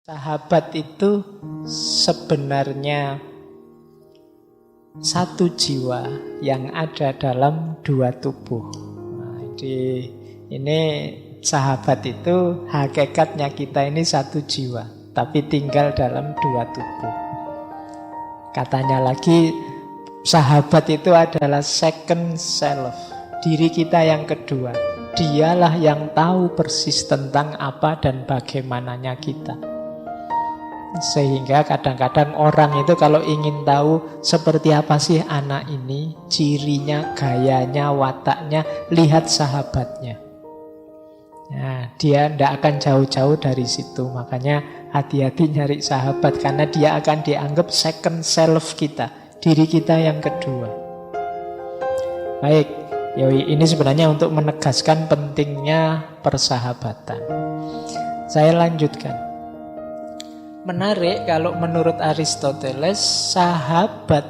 Sahabat itu sebenarnya satu jiwa yang ada dalam dua tubuh. Ini sahabat itu hakikatnya kita ini satu jiwa, tapi tinggal dalam dua tubuh. Katanya lagi, sahabat itu adalah second self, diri kita yang kedua. Dialah yang tahu persis tentang apa dan bagaimananya kita. Sehingga kadang-kadang orang itu kalau ingin tahu seperti apa sih anak ini, cirinya, gayanya, wataknya, lihat sahabatnya. Nah, dia tidak akan jauh-jauh dari situ. Makanya hati-hati nyari sahabat, karena dia akan dianggap second self kita, diri kita yang kedua. Baik, ini sebenarnya untuk menegaskan pentingnya persahabatan. Saya lanjutkan. Menarik kalau menurut Aristoteles, sahabat,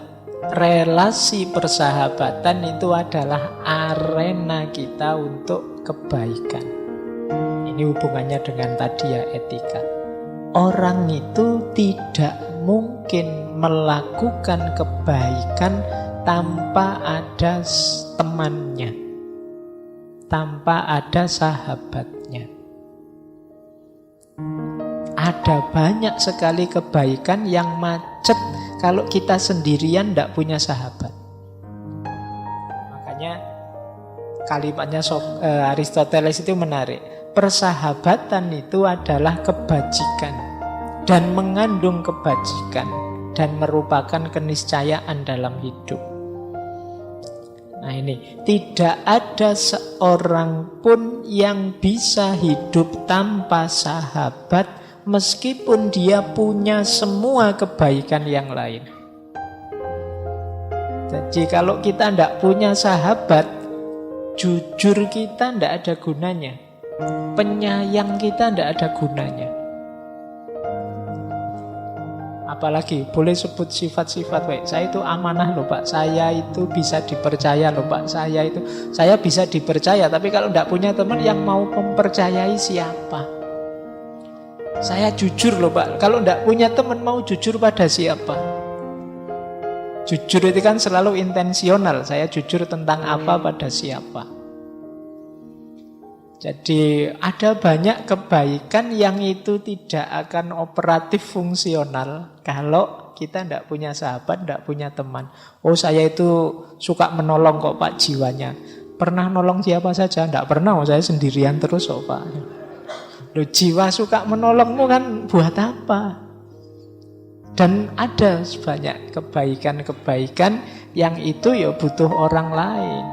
relasi persahabatan itu adalah arena kita untuk kebaikan. Ini hubungannya dengan tadi ya, etika. Orang itu tidak mungkin melakukan kebaikan tanpa ada temannya, tanpa ada sahabatnya. Ada banyak sekali kebaikan yang macet kalau kita sendirian tidak punya sahabat. Makanya kalimatnya Aristoteles itu menarik. Persahabatan itu adalah kebajikan dan mengandung kebajikan dan merupakan keniscayaan dalam hidup. Nah ini, tidak ada seorang pun yang bisa hidup tanpa sahabat meskipun dia punya semua kebaikan yang lain. Jadi kalau kita tidak punya sahabat, jujur kita tidak ada gunanya, penyayang kita tidak ada gunanya. Apalagi boleh sebut sifat-sifat baik. Saya itu amanah loh Pak, saya itu bisa dipercaya loh Pak, saya bisa dipercaya. Tapi kalau tidak punya teman yang mau mempercayai siapa? Saya jujur loh Pak, kalau tidak punya teman mau jujur pada siapa? Jujur itu kan selalu intensional, saya jujur tentang apa pada siapa. Jadi ada banyak kebaikan yang itu tidak akan operatif fungsional kalau kita tidak punya sahabat, tidak punya teman. Oh saya itu suka menolong kok Pak jiwanya. Pernah nolong siapa saja? Tidak pernah, saya sendirian terus kok Pak. Loh, jiwa suka menolongmu kan buat apa? Dan ada banyak kebaikan-kebaikan yang itu ya butuh orang lain.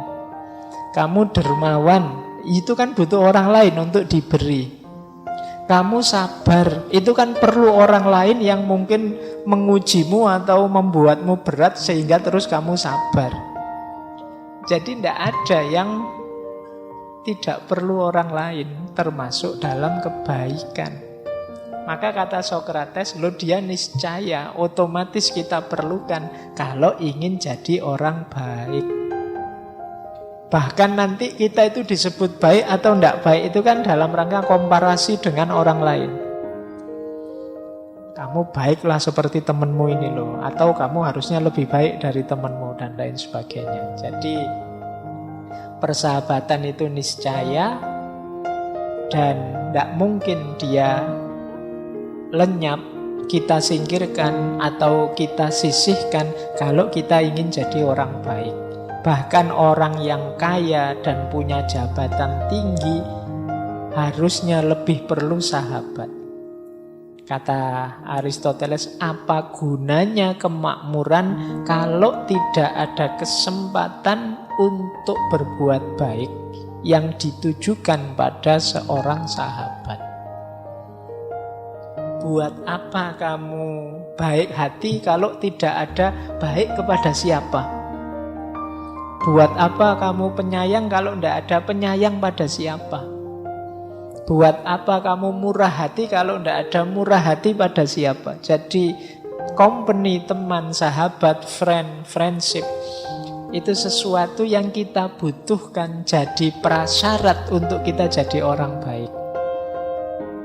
Kamu dermawan, itu kan butuh orang lain untuk diberi. Kamu sabar, itu kan perlu orang lain yang mungkin mengujimu atau membuatmu berat sehingga terus kamu sabar. Jadi tidak ada yang tidak perlu orang lain, termasuk dalam kebaikan. Maka kata Sokrates, dia niscaya, otomatis kita perlukan kalau ingin jadi orang baik. Bahkan nanti kita itu disebut baik atau tidak baik itu kan dalam rangka komparasi dengan orang lain. Kamu baiklah seperti temanmu ini loh, atau kamu harusnya lebih baik dari temanmu dan lain sebagainya. Jadi persahabatan itu niscaya dan tidak mungkin dia lenyap, kita singkirkan atau kita sisihkan kalau kita ingin jadi orang baik. Bahkan orang yang kaya dan punya jabatan tinggi harusnya lebih perlu sahabat. Kata Aristoteles, apa gunanya kemakmuran kalau tidak ada kesempatan untuk berbuat baik yang ditujukan pada seorang sahabat? Buat apa kamu baik hati kalau tidak ada baik kepada siapa? Buat apa kamu penyayang kalau tidak ada penyayang pada siapa? Buat apa kamu murah hati kalau tidak ada murah hati pada siapa? Jadi company, teman, sahabat, friendship itu sesuatu yang kita butuhkan, jadi prasyarat untuk kita jadi orang baik.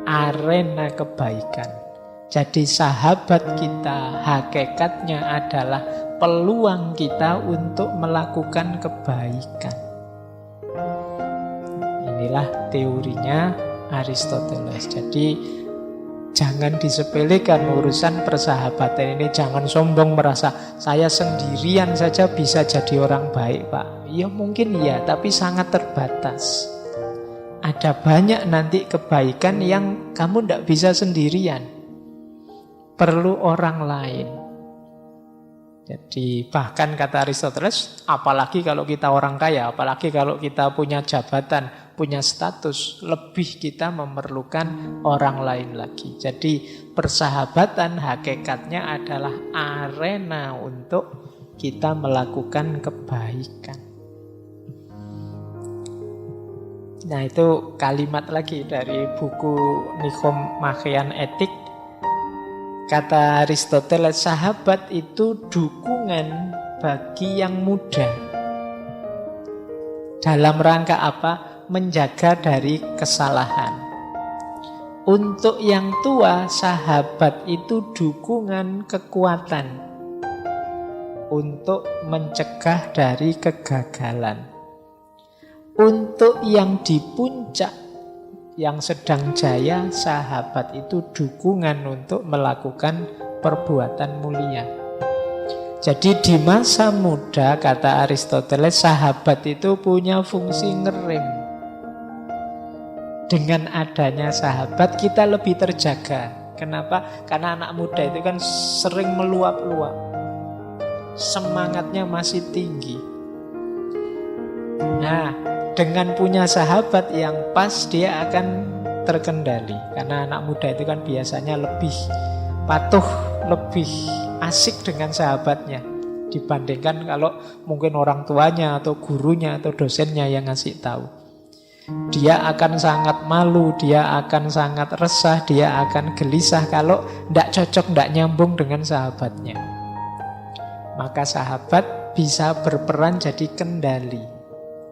Arena kebaikan. Jadi sahabat kita hakikatnya adalah peluang kita untuk melakukan kebaikan. Inilah teorinya Aristoteles. Jadi jangan disepelekan urusan persahabatan ini. Jangan sombong merasa saya sendirian saja bisa jadi orang baik, Pak. Ya mungkin ya, tapi sangat terbatas. Ada banyak nanti kebaikan yang kamu tidak bisa sendirian. Perlu orang lain. Jadi bahkan kata Aristoteles, apalagi kalau kita orang kaya, apalagi kalau kita punya jabatan, punya status, lebih kita memerlukan orang lain lagi. Jadi persahabatan hakikatnya adalah arena untuk kita melakukan kebaikan. Nah, itu kalimat lagi dari buku Nicomachean Etik. Kata Aristoteles, sahabat itu dukungan bagi yang muda. Dalam rangka apa? Menjaga dari kesalahan. Untuk yang tua, sahabat itu dukungan kekuatan untuk mencegah dari kegagalan. Untuk yang di puncak, yang sedang jaya, sahabat itu dukungan untuk melakukan perbuatan mulia. Jadi di masa muda, kata Aristoteles, sahabat itu punya fungsi ngerem. Dengan adanya sahabat, kita lebih terjaga. Kenapa? Karena anak muda itu kan sering meluap-luap. Semangatnya masih tinggi. Nah, dengan punya sahabat yang pas, dia akan terkendali. Karena anak muda itu kan biasanya lebih patuh, lebih asik dengan sahabatnya dibandingkan kalau mungkin orang tuanya atau gurunya atau dosennya yang ngasih tahu. Dia akan sangat malu, dia akan sangat resah, dia akan gelisah kalau tidak cocok, tidak nyambung dengan sahabatnya. Maka sahabat bisa berperan jadi kendali.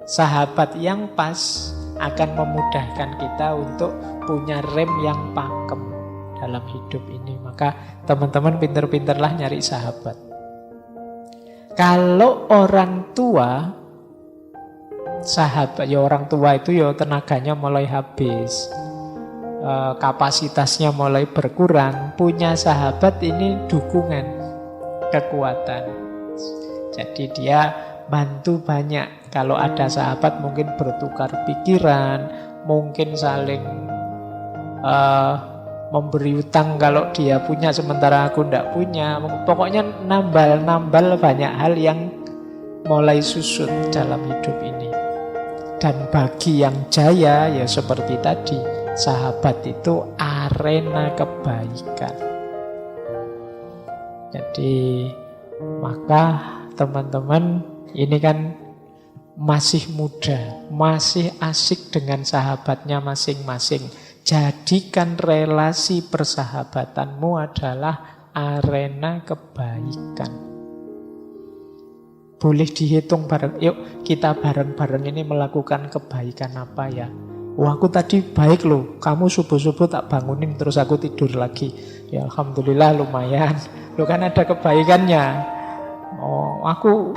Sahabat yang pas akan memudahkan kita untuk punya rem yang pakem dalam hidup ini. Maka teman-teman pinter-pinterlah nyari sahabat. Kalau orang tua, sahabat ya orang tua itu ya tenaganya mulai habis, kapasitasnya mulai berkurang. Punya sahabat ini dukungan, kekuatan. Jadi dia bantu banyak. Kalau ada sahabat mungkin bertukar pikiran, mungkin saling memberi utang kalau dia punya sementara aku tidak punya. Pokoknya nambal banyak hal yang mulai susut dalam hidup ini. Dan bagi yang jaya ya seperti tadi, sahabat itu arena kebaikan. Jadi maka teman-teman ini kan masih muda, masih asik dengan sahabatnya masing-masing. Jadikan relasi persahabatanmu adalah arena kebaikan. Boleh dihitung bareng, yuk kita bareng-bareng ini melakukan kebaikan apa ya? Wah, aku tadi baik loh, kamu subuh-subuh tak bangunin terus aku tidur lagi. Ya alhamdulillah lumayan. Loh kan ada kebaikannya. Oh, aku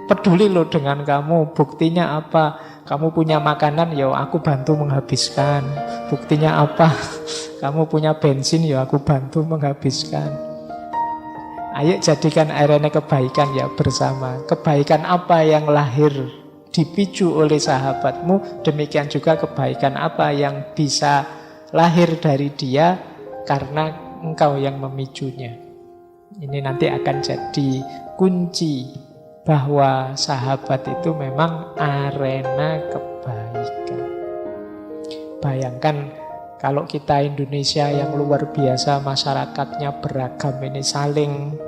peduli loh dengan kamu. Buktinya apa? Kamu punya makanan, ya aku bantu menghabiskan. Buktinya apa? Kamu punya bensin, ya aku bantu menghabiskan. Ayo jadikan arena kebaikan ya bersama. Kebaikan apa yang lahir dipicu oleh sahabatmu, demikian juga kebaikan apa yang bisa lahir dari dia karena engkau yang memicunya. Ini nanti akan jadi kunci bahwa sahabat itu memang arena kebaikan. Bayangkan kalau kita Indonesia yang luar biasa, masyarakatnya beragam, ini saling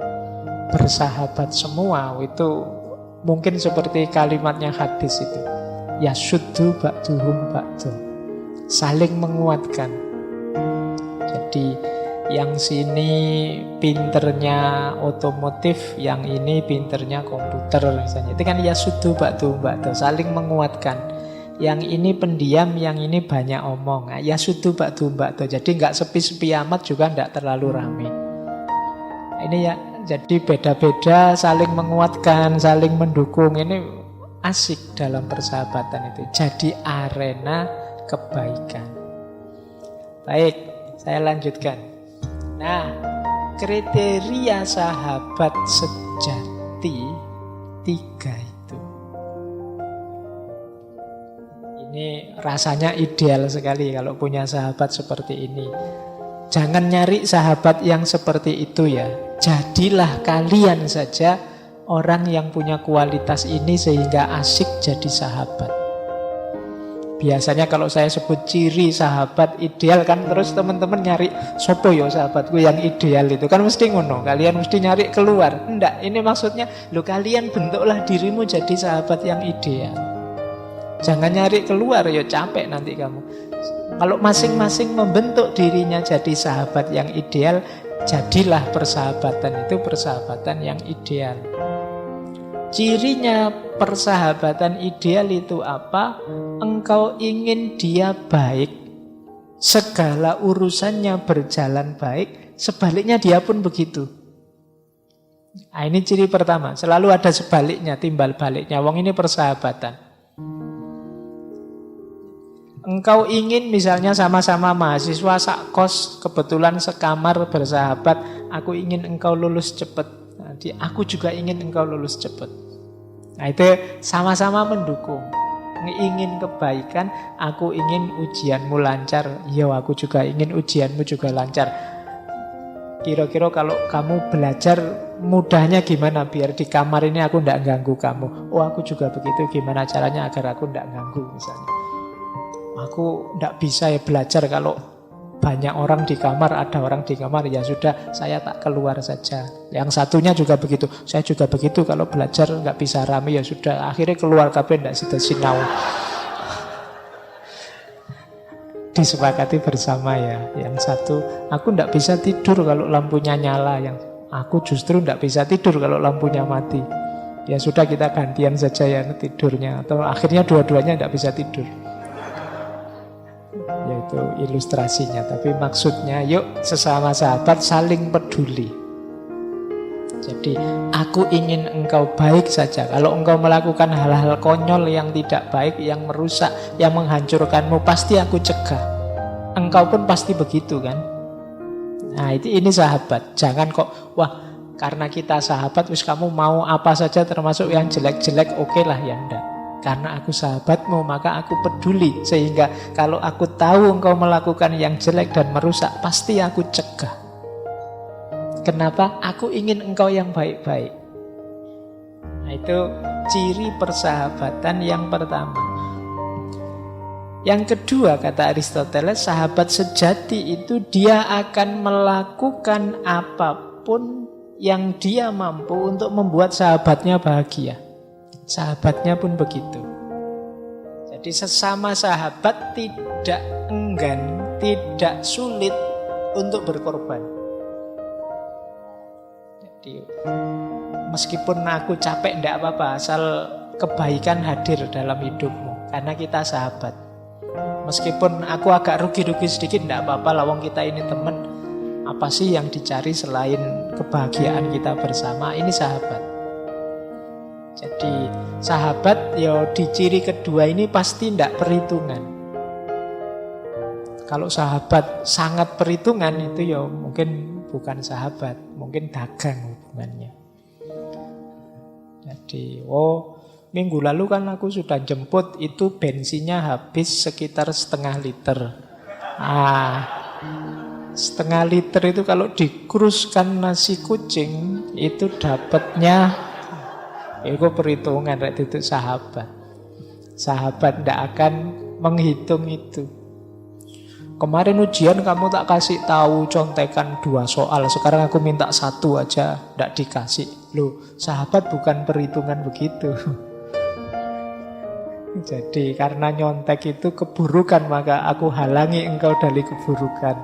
bersahabat semua, itu mungkin seperti kalimatnya hadis itu, yasuddu ba'duhum ba'du, saling menguatkan. Jadi yang sini pinternya otomotif, yang ini pinternya komputer misalnya. Itu kan yasuddu ba'duhum ba'du, saling menguatkan. Yang ini pendiam, yang ini banyak omong. Nah, ya sudu mbak tuh. Jadi nggak sepi-sepi amat juga nggak terlalu rame. Ini ya, jadi beda-beda, saling menguatkan, saling mendukung. Ini asik dalam persahabatan itu. Jadi arena kebaikan. Baik, saya lanjutkan. Nah, kriteria sahabat sejati 3 itu. Ini rasanya ideal sekali kalau punya sahabat seperti ini. Jangan nyari sahabat yang seperti itu ya. Jadilah kalian saja orang yang punya kualitas ini sehingga asik jadi sahabat. Biasanya kalau saya sebut ciri sahabat ideal kan terus teman-teman nyari sopo yo sahabatku yang ideal itu kan mesti ngono. Kalian mesti nyari keluar. Enggak, ini maksudnya lo kalian bentuklah dirimu jadi sahabat yang ideal. Jangan nyari keluar yo capek nanti kamu. Kalau masing-masing membentuk dirinya jadi sahabat yang ideal, jadilah persahabatan itu persahabatan yang ideal. Cirinya persahabatan ideal itu apa? Engkau ingin dia baik, segala urusannya berjalan baik, sebaliknya dia pun begitu. Nah, ini ciri pertama. Selalu ada sebaliknya, timbal baliknya. Wong ini persahabatan. Engkau ingin misalnya sama-sama mahasiswa sakos, kebetulan sekamar bersahabat, aku ingin engkau lulus cepat. Nanti aku juga ingin engkau lulus cepat. Nah itu sama-sama mendukung. Ingin kebaikan, aku ingin ujianmu lancar. Ya aku juga ingin ujianmu juga lancar. Kira-kira kalau kamu belajar mudahnya gimana biar di kamar ini aku tidak ganggu kamu. Oh aku juga begitu, gimana caranya agar aku tidak ganggu misalnya. Aku tidak bisa ya belajar kalau banyak orang di kamar, ada orang di kamar, ya sudah saya tak keluar saja. Yang satunya juga begitu, saya juga begitu kalau belajar nggak bisa rame, ya sudah akhirnya keluar kabeh ndak sida sinau. Disepakati bersama ya. Yang satu, aku ndak bisa tidur kalau lampunya nyala, yang aku justru ndak bisa tidur kalau lampunya mati. Ya sudah kita gantian saja ya tidurnya, atau akhirnya dua-duanya ndak bisa tidur. Yaitu ilustrasinya. Tapi maksudnya yuk sesama sahabat saling peduli. Jadi aku ingin engkau baik saja. Kalau engkau melakukan hal-hal konyol yang tidak baik, yang merusak, yang menghancurkanmu, pasti aku cegah. Engkau pun pasti begitu kan. Nah ini sahabat. Jangan kok wah karena kita sahabat wis kamu mau apa saja termasuk yang jelek-jelek oke lah ya enggak. Karena aku sahabatmu, maka aku peduli. Sehingga kalau aku tahu engkau melakukan yang jelek dan merusak, pasti aku cegah. Kenapa? Aku ingin engkau yang baik-baik. Nah itu ciri persahabatan yang pertama. Yang kedua, kata Aristoteles, sahabat sejati itu dia akan melakukan apapun yang dia mampu untuk membuat sahabatnya bahagia. Sahabatnya pun begitu. Jadi sesama sahabat tidak enggan, tidak sulit untuk berkorban. Jadi meskipun aku capek tidak apa-apa, asal kebaikan hadir dalam hidupmu. Karena kita sahabat. Meskipun aku agak rugi-rugi sedikit tidak apa-apa, lawang kita ini teman. Apa sih yang dicari selain kebahagiaan kita bersama? Ini sahabat. Jadi sahabat ya di ciri kedua ini pasti tidak perhitungan. Kalau sahabat sangat perhitungan itu ya mungkin bukan sahabat, mungkin dagang hubungannya. Jadi minggu lalu kan aku sudah jemput, itu bensinnya habis sekitar setengah liter. Setengah liter itu kalau dikruskan nasi kucing itu dapatnya. Itu perhitungan, itu sahabat. Sahabat tidak akan menghitung itu. Kemarin ujian kamu tak kasih tahu contekan 2 soal, sekarang aku minta 1 aja, tidak dikasih. Loh, sahabat bukan perhitungan begitu. Jadi karena nyontek itu keburukan, maka aku halangi engkau dari keburukan.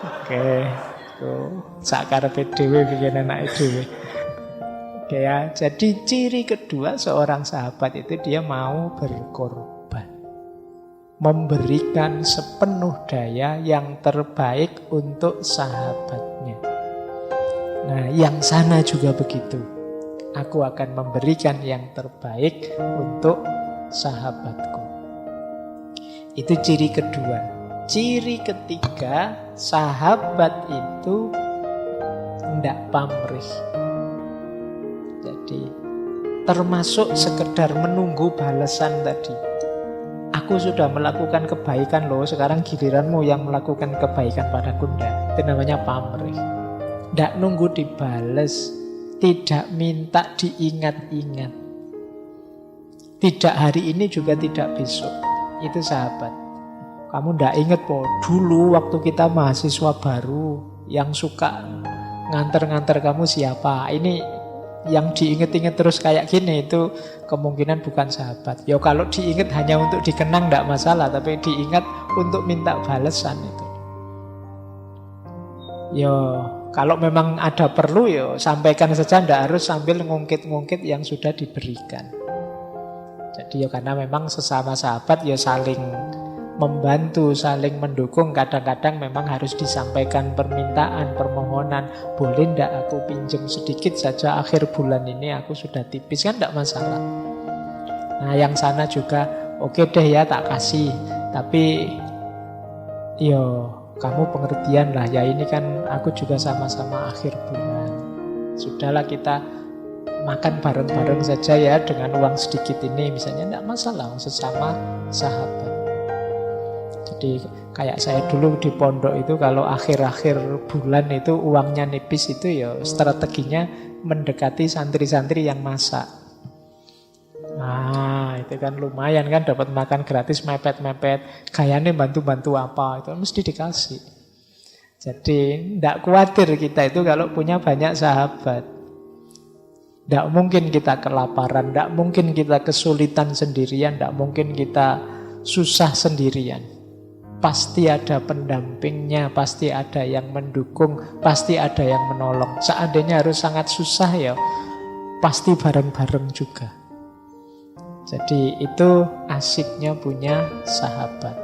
Oke. Sakarepe dhewe bikin anak dhewe. Oke ya, jadi ciri kedua seorang sahabat itu dia mau berkorban. Memberikan sepenuh daya yang terbaik untuk sahabatnya. Nah, yang sana juga begitu. Aku akan memberikan yang terbaik untuk sahabatku. Itu ciri kedua. Ciri ketiga, sahabat itu tidak pamrih. Jadi termasuk sekedar menunggu balasan tadi. Aku sudah melakukan kebaikan loh, sekarang giliranmu yang melakukan kebaikan padaku. Itu namanya pamrih. Tidak nunggu dibales, tidak minta diingat-ingat. Tidak hari ini juga tidak besok. Itu sahabat. Kamu tidak ingat dulu waktu kita mahasiswa baru yang suka nganter-nganter kamu siapa? Ini yang diinget-inget terus kayak gini itu kemungkinan bukan sahabat. Ya kalau diinget hanya untuk dikenang tidak masalah, tapi diingat untuk minta balasan itu. Ya kalau memang ada perlu ya sampaikan saja, tidak harus sambil ngungkit-ngungkit yang sudah diberikan. Jadi ya karena memang sesama sahabat ya saling membantu, saling mendukung. Kadang-kadang memang harus disampaikan permintaan, permohonan. Boleh ndak aku pinjam sedikit saja akhir bulan ini, aku sudah tipis, kan ndak masalah. Nah yang sana juga oke deh ya tak kasih, tapi yo kamu pengertian lah ya, ini kan aku juga sama-sama akhir bulan. Sudahlah kita makan bareng-bareng saja ya dengan uang sedikit ini misalnya, ndak masalah, sesama sahabat. Jadi kayak saya dulu di pondok itu kalau akhir-akhir bulan itu uangnya nipis itu ya strateginya mendekati santri-santri yang masak. Nah itu kan lumayan kan, dapat makan gratis mepet-mepet. Kayaknya bantu-bantu apa itu mesti dikasih. Jadi tidak khawatir kita itu kalau punya banyak sahabat. Tidak mungkin kita kelaparan, tidak mungkin kita kesulitan sendirian, tidak mungkin kita susah sendirian. Pasti ada pendampingnya, pasti ada yang mendukung, pasti ada yang menolong. Seandainya harus sangat susah ya, pasti bareng-bareng juga. Jadi itu asiknya punya sahabat.